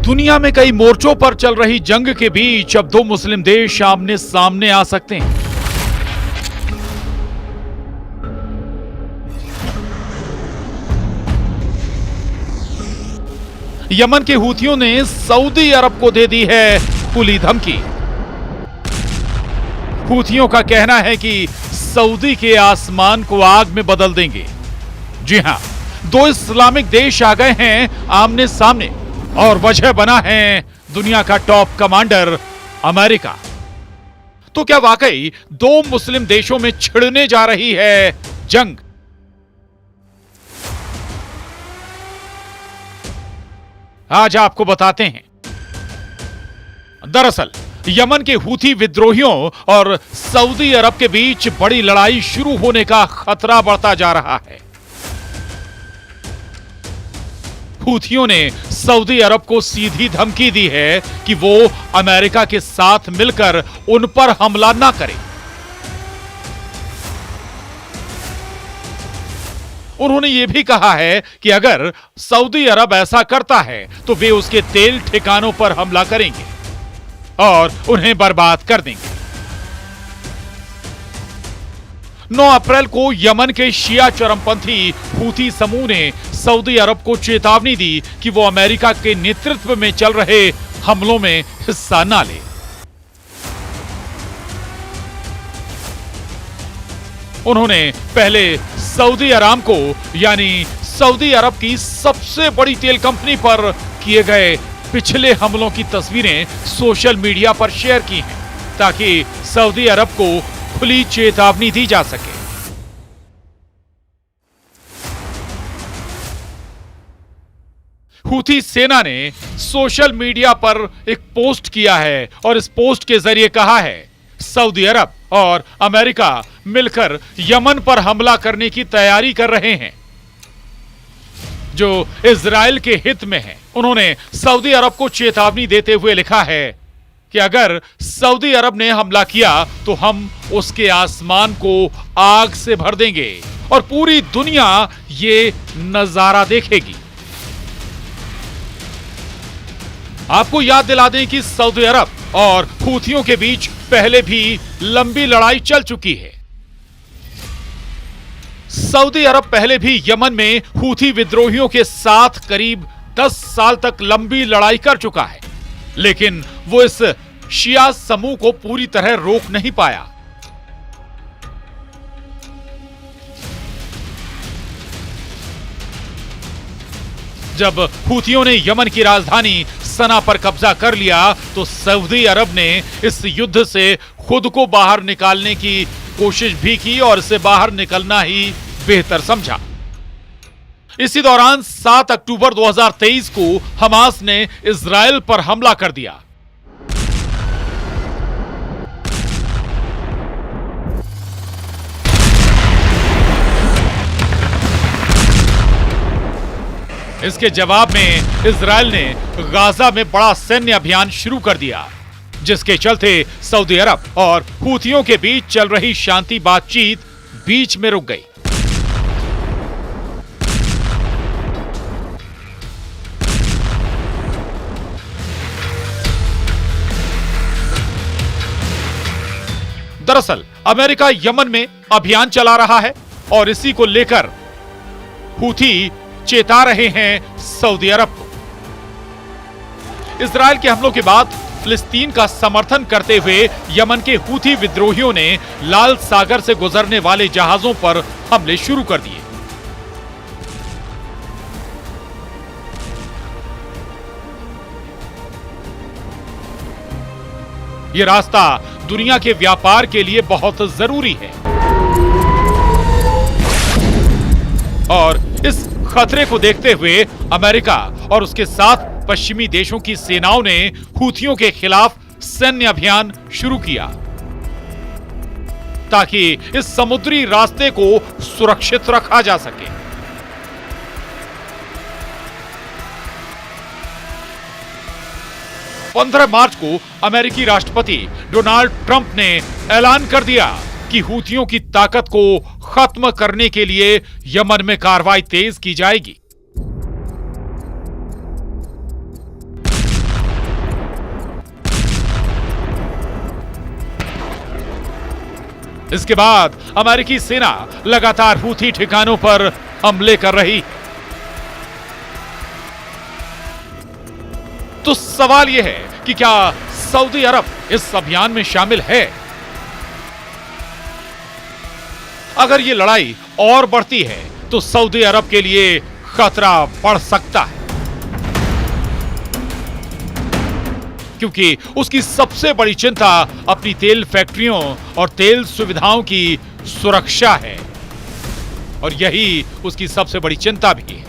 दुनिया में कई मोर्चों पर चल रही जंग के बीच अब दो मुस्लिम देश आमने सामने आ सकते हैं। यमन के हूथियों ने सऊदी अरब को दे दी है खुली धमकी। हूथियों का कहना है कि सऊदी के आसमान को आग में बदल देंगे। जी हां, दो इस्लामिक देश आ गए हैं आमने सामने और वजह बना है दुनिया का टॉप कमांडर अमेरिका। तो क्या वाकई दो मुस्लिम देशों में छिड़ने जा रही है जंग? आज आपको बताते हैं। दरअसल यमन के हूथी विद्रोहियों और सऊदी अरब के बीच बड़ी लड़ाई शुरू होने का खतरा बढ़ता जा रहा है। हूथियों ने सऊदी अरब को सीधी धमकी दी है कि वो अमेरिका के साथ मिलकर उन पर हमला ना करे। उन्होंने ये भी कहा है कि अगर सऊदी अरब ऐसा करता है तो वे उसके तेल ठिकानों पर हमला करेंगे और उन्हें बर्बाद कर देंगे। 9 अप्रैल को यमन के शिया चरमपंथी हूथी समूह ने सऊदी अरब को चेतावनी दी कि वो अमेरिका के नेतृत्व में चल रहे हमलों में हिस्सा ना ले। उन्होंने पहले सऊदी अरामको यानी सऊदी अरब की सबसे बड़ी तेल कंपनी पर किए गए पिछले हमलों की तस्वीरें सोशल मीडिया पर शेयर की हैं ताकि सऊदी अरब को खुली चेतावनी दी जा सके। हूथी सेना ने सोशल मीडिया पर एक पोस्ट किया है और इस पोस्ट के जरिए कहा है सऊदी अरब और अमेरिका मिलकर यमन पर हमला करने की तैयारी कर रहे हैं जो इजराइल के हित में है। उन्होंने सऊदी अरब को चेतावनी देते हुए लिखा है कि अगर सऊदी अरब ने हमला किया तो हम उसके आसमान को आग से भर देंगे और पूरी दुनिया ये नजारा देखेगी। आपको याद दिला दें कि सऊदी अरब और हूथियों के बीच पहले भी लंबी लड़ाई चल चुकी है। सऊदी अरब पहले भी यमन में हूथी विद्रोहियों के साथ करीब 10 साल तक लंबी लड़ाई कर चुका है, लेकिन वो इस शिया समूह को पूरी तरह रोक नहीं पाया। जब हूथियों ने यमन की राजधानी सना पर कब्जा कर लिया तो सऊदी अरब ने इस युद्ध से खुद को बाहर निकालने की कोशिश भी की और इसे बाहर निकलना ही बेहतर समझा। इसी दौरान 7 अक्टूबर 2023 को हमास ने इजराइल पर हमला कर दिया। इसके जवाब में इजराइल ने गाजा में बड़ा सैन्य अभियान शुरू कर दिया, जिसके चलते सऊदी अरब और हूथियों के बीच चल रही शांति बातचीत बीच में रुक गई। दरअसल अमेरिका यमन में अभियान चला रहा है और इसी को लेकर हूथी चेता रहे हैं सऊदी अरब को। इजराइल के हमलों के बाद फिलिस्तीन का समर्थन करते हुए यमन के हूथी विद्रोहियों ने लाल सागर से गुजरने वाले जहाजों पर हमले शुरू कर दिए। यह रास्ता दुनिया के व्यापार के लिए बहुत जरूरी है और इस खतरे को देखते हुए अमेरिका और उसके साथ पश्चिमी देशों की सेनाओं ने हूथियों के खिलाफ सैन्य अभियान शुरू किया ताकि इस समुद्री रास्ते को सुरक्षित रखा जा सके। पंद्रह मार्च को अमेरिकी राष्ट्रपति डोनाल्ड ट्रंप ने ऐलान कर दिया कि हूथियों की ताकत को खत्म करने के लिए यमन में कार्रवाई तेज की जाएगी। इसके बाद अमेरिकी सेना लगातार हूथी ठिकानों पर हमले कर रही। तो सवाल यह है कि क्या सऊदी अरब इस अभियान में शामिल है? अगर यह लड़ाई और बढ़ती है तो सऊदी अरब के लिए खतरा बढ़ सकता है, क्योंकि उसकी सबसे बड़ी चिंता अपनी तेल फैक्ट्रियों और तेल सुविधाओं की सुरक्षा है, और यही उसकी सबसे बड़ी चिंता भी है।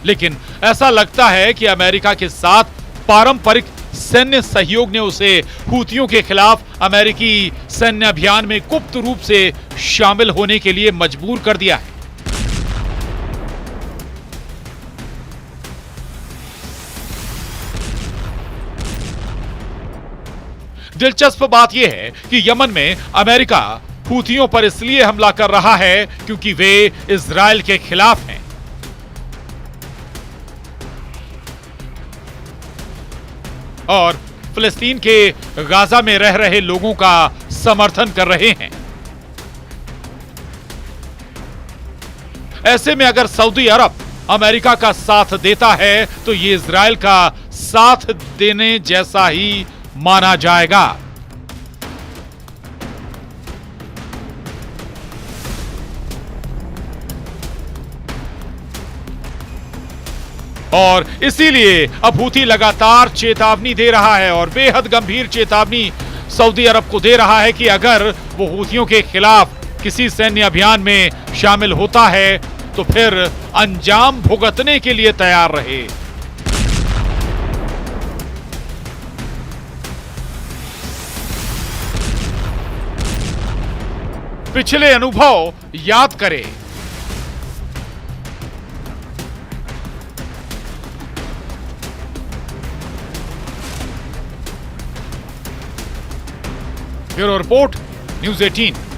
लेकिन ऐसा लगता है कि अमेरिका के साथ पारंपरिक सैन्य सहयोग ने उसे हूथियों के खिलाफ अमेरिकी सैन्य अभियान में गुप्त रूप से शामिल होने के लिए मजबूर कर दिया है। दिलचस्प बात यह है कि यमन में अमेरिका हूथियों पर इसलिए हमला कर रहा है क्योंकि वे इजराइल के खिलाफ हैं, और फिलिस्तीन के गाजा में रह रहे लोगों का समर्थन कर रहे हैं। ऐसे में अगर सऊदी अरब अमेरिका का साथ देता है तो ये इजराइल का साथ देने जैसा ही माना जाएगा। और इसीलिए अब हूथी लगातार चेतावनी दे रहा है, और बेहद गंभीर चेतावनी सऊदी अरब को दे रहा है कि अगर वो हूथियों के खिलाफ किसी सैन्य अभियान में शामिल होता है तो फिर अंजाम भुगतने के लिए तैयार रहे। पिछले अनुभव याद करें। Bureau report, news 18।